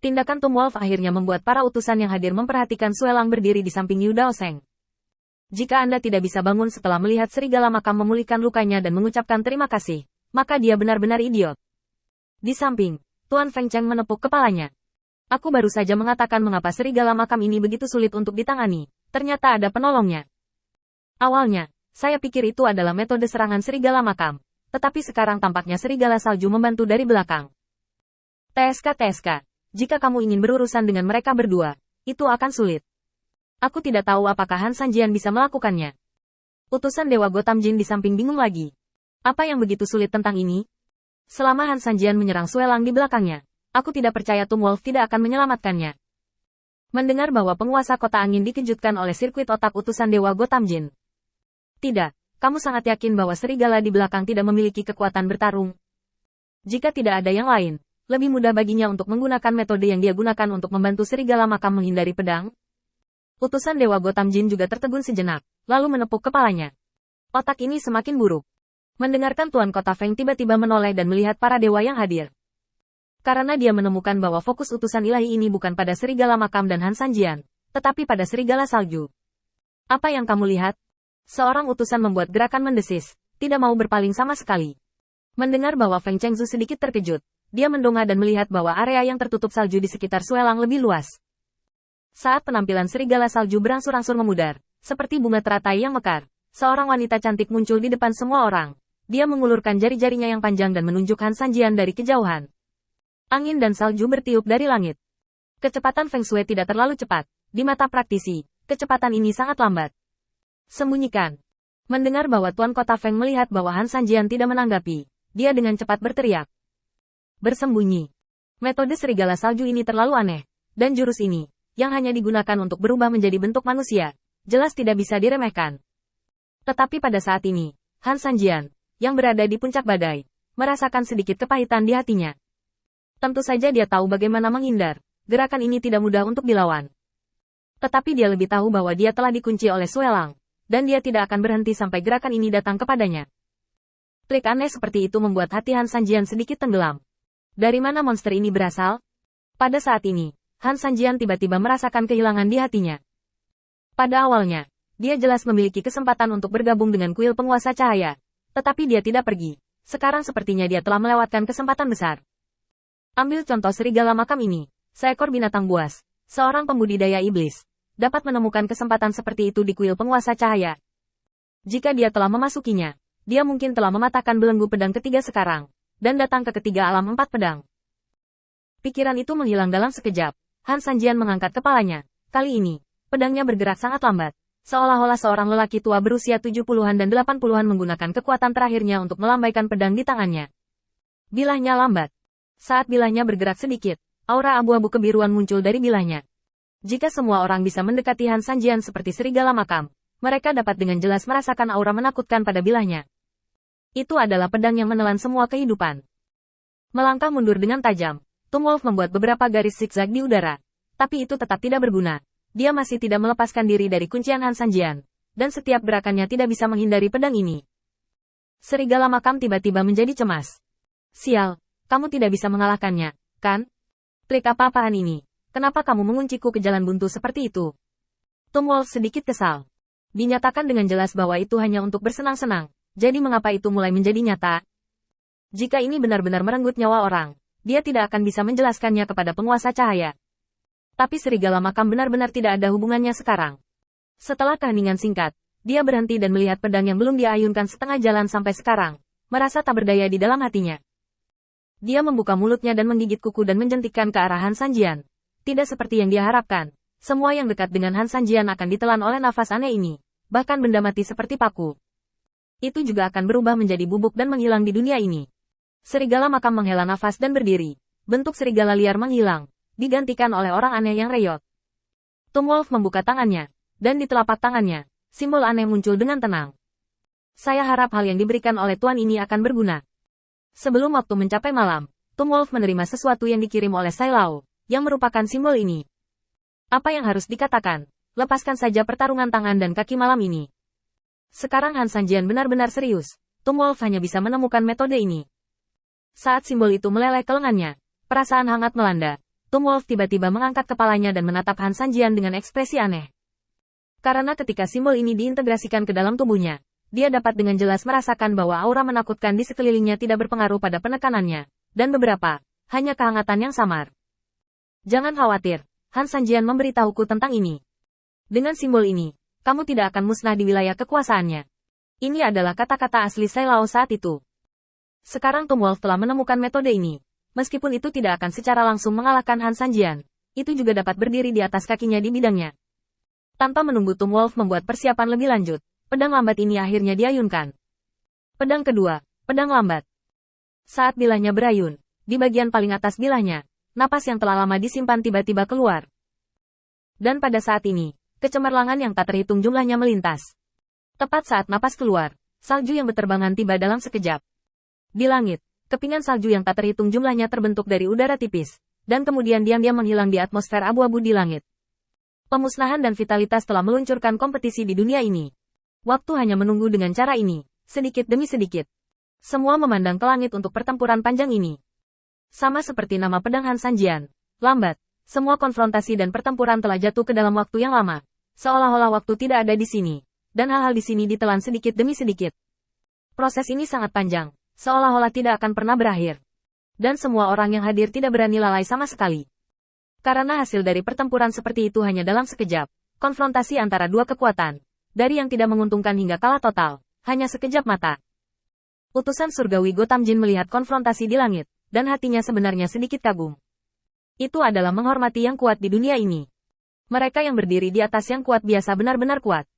Tindakan Tum Wolf akhirnya membuat para utusan yang hadir memperhatikan Suelang berdiri di samping Yu Daoseng. Jika Anda tidak bisa bangun setelah melihat serigala makam memulihkan lukanya dan mengucapkan terima kasih, maka dia benar-benar idiot. Di samping, Tuan Feng Cheng menepuk kepalanya. Aku baru saja mengatakan mengapa serigala makam ini begitu sulit untuk ditangani. Ternyata ada penolongnya. Awalnya, saya pikir itu adalah metode serangan serigala makam. Tetapi sekarang tampaknya serigala salju membantu dari belakang. TSK, jika kamu ingin berurusan dengan mereka berdua, itu akan sulit. Aku tidak tahu apakah Han Sanjian bisa melakukannya. Utusan Dewa Gotham Jin di samping bingung lagi. Apa yang begitu sulit tentang ini? Selama Han Sanjian menyerang Suelang di belakangnya, aku tidak percaya Tum Wolf tidak akan menyelamatkannya. Mendengar bahwa penguasa kota angin dikejutkan oleh sirkuit otak utusan Dewa Gotham Jin. Tidak, kamu sangat yakin bahwa serigala di belakang tidak memiliki kekuatan bertarung. Jika tidak ada yang lain, lebih mudah baginya untuk menggunakan metode yang dia gunakan untuk membantu serigala makam menghindari pedang. Utusan Dewa Gotham Jin juga tertegun sejenak, lalu menepuk kepalanya. Otak ini semakin buruk. Mendengarkan Tuan Kota Feng tiba-tiba menoleh dan melihat para dewa yang hadir. Karena dia menemukan bahwa fokus utusan ilahi ini bukan pada serigala makam dan Han Sanjian, tetapi pada serigala salju. Apa yang kamu lihat? Seorang utusan membuat gerakan mendesis, tidak mau berpaling sama sekali. Mendengar bahwa Feng Chengzu sedikit terkejut, dia mendongak dan melihat bahwa area yang tertutup salju di sekitar Suelang lebih luas. Saat penampilan serigala salju berangsur-angsur memudar, seperti bunga teratai yang mekar, seorang wanita cantik muncul di depan semua orang. Dia mengulurkan jari-jarinya yang panjang dan menunjuk Han Sanjian dari kejauhan. Angin dan salju bertiup dari langit. Kecepatan Feng Shui tidak terlalu cepat. Di mata praktisi, kecepatan ini sangat lambat. Sembunyikan. Mendengar bahwa Tuan Kota Feng melihat bahwa Han Sanjian tidak menanggapi, dia dengan cepat berteriak. Bersembunyi. Metode serigala salju ini terlalu aneh. Dan jurus ini, yang hanya digunakan untuk berubah menjadi bentuk manusia, jelas tidak bisa diremehkan. Tetapi pada saat ini, Han Sanjian, yang berada di puncak badai, merasakan sedikit kepahitan di hatinya. Tentu saja dia tahu bagaimana menghindar. Gerakan ini tidak mudah untuk dilawan. Tetapi dia lebih tahu bahwa dia telah dikunci oleh Suelang, dan dia tidak akan berhenti sampai gerakan ini datang kepadanya. Trik aneh seperti itu membuat hati Han Sanjian sedikit tenggelam. Dari mana monster ini berasal? Pada saat ini, Han Sanjian tiba-tiba merasakan kehilangan di hatinya. Pada awalnya, dia jelas memiliki kesempatan untuk bergabung dengan kuil penguasa cahaya. Tetapi dia tidak pergi. Sekarang sepertinya dia telah melewatkan kesempatan besar. Ambil contoh serigala makam ini. Seekor binatang buas, seorang pembudidaya iblis, dapat menemukan kesempatan seperti itu di kuil penguasa cahaya. Jika dia telah memasukinya, dia mungkin telah mematahkan belenggu pedang ketiga sekarang, dan datang ke ketiga alam empat pedang. Pikiran itu menghilang dalam sekejap. Han Sanjian mengangkat kepalanya. Kali ini, pedangnya bergerak sangat lambat. Seolah-olah seorang lelaki tua berusia 70-an dan 80-an menggunakan kekuatan terakhirnya untuk melambaikan pedang di tangannya. Bilahnya lambat. Saat bilahnya bergerak sedikit, aura abu-abu kebiruan muncul dari bilahnya. Jika semua orang bisa mendekati Han Sanjian seperti serigala makam, mereka dapat dengan jelas merasakan aura menakutkan pada bilahnya. Itu adalah pedang yang menelan semua kehidupan. Melangkah mundur dengan tajam, Tum Wolf membuat beberapa garis zigzag di udara. Tapi itu tetap tidak berguna. Dia masih tidak melepaskan diri dari kuncian Han Sanjian, dan setiap gerakannya tidak bisa menghindari pedang ini. Serigala makam tiba-tiba menjadi cemas. Sial. Kamu tidak bisa mengalahkannya, kan? Trik apa-apaan ini? Kenapa kamu mengunciku ke jalan buntu seperti itu? Tum Wolf sedikit kesal. Dinyatakan dengan jelas bahwa itu hanya untuk bersenang-senang, jadi mengapa itu mulai menjadi nyata? Jika ini benar-benar merenggut nyawa orang, dia tidak akan bisa menjelaskannya kepada penguasa cahaya. Tapi serigala makam benar-benar tidak ada hubungannya sekarang. Setelah keheningan singkat, dia berhenti dan melihat pedang yang belum dia ayunkan setengah jalan sampai sekarang, merasa tak berdaya di dalam hatinya. Dia membuka mulutnya dan menggigit kuku dan menjentikkan ke arah Han Sanjian. Tidak seperti yang dia harapkan. Semua yang dekat dengan Han Sanjian akan ditelan oleh nafas aneh ini. Bahkan benda mati seperti paku. Itu juga akan berubah menjadi bubuk dan menghilang di dunia ini. Serigala makam menghela nafas dan berdiri. Bentuk serigala liar menghilang. Digantikan oleh orang aneh yang reyot. Tum Wolf membuka tangannya. Dan di telapak tangannya, simbol aneh muncul dengan tenang. Saya harap hal yang diberikan oleh Tuan ini akan berguna. Sebelum waktu mencapai malam, Tum Wolf menerima sesuatu yang dikirim oleh Sai Lao, yang merupakan simbol ini. Apa yang harus dikatakan? Lepaskan saja pertarungan tangan dan kaki malam ini. Sekarang Han Sanjian benar-benar serius. Tum Wolf hanya bisa menemukan metode ini. Saat simbol itu meleleh ke lengannya, perasaan hangat melanda. Tom Wolf tiba-tiba mengangkat kepalanya dan menatap Han Sanjian dengan ekspresi aneh. Karena ketika simbol ini diintegrasikan ke dalam tubuhnya, dia dapat dengan jelas merasakan bahwa aura menakutkan di sekelilingnya tidak berpengaruh pada penekanannya, dan beberapa, hanya kehangatan yang samar. Jangan khawatir, Han Sanjian memberitahuku tentang ini. Dengan simbol ini, kamu tidak akan musnah di wilayah kekuasaannya. Ini adalah kata-kata asli Sai Lao saat itu. Sekarang Tom Wolf telah menemukan metode ini. Meskipun itu tidak akan secara langsung mengalahkan Han Sanjian, itu juga dapat berdiri di atas kakinya di bidangnya. Tanpa menunggu Tom Wolf membuat persiapan lebih lanjut, pedang lambat ini akhirnya diayunkan. Pedang kedua, pedang lambat. Saat bilahnya berayun, di bagian paling atas bilahnya, napas yang telah lama disimpan tiba-tiba keluar. Dan pada saat ini, kecemerlangan yang tak terhitung jumlahnya melintas. Tepat saat napas keluar, salju yang berterbangan tiba dalam sekejap. Di langit, kepingan salju yang tak terhitung jumlahnya terbentuk dari udara tipis, dan kemudian diam-diam menghilang di atmosfer abu-abu di langit. Pemusnahan dan vitalitas telah meluncurkan kompetisi di dunia ini. Waktu hanya menunggu dengan cara ini, sedikit demi sedikit. Semua memandang ke langit untuk pertempuran panjang ini. Sama seperti nama pedang Han Sanjian, lambat, semua konfrontasi dan pertempuran telah jatuh ke dalam waktu yang lama. Seolah-olah waktu tidak ada di sini, dan hal-hal di sini ditelan sedikit demi sedikit. Proses ini sangat panjang, seolah-olah tidak akan pernah berakhir. Dan semua orang yang hadir tidak berani lalai sama sekali. Karena hasil dari pertempuran seperti itu hanya dalam sekejap, konfrontasi antara dua kekuatan, dari yang tidak menguntungkan hingga kalah total, hanya sekejap mata. Utusan surgawi Gotham Jin melihat konfrontasi di langit, dan hatinya sebenarnya sedikit kagum. Itu adalah menghormati yang kuat di dunia ini. Mereka yang berdiri di atas yang kuat biasa benar-benar kuat.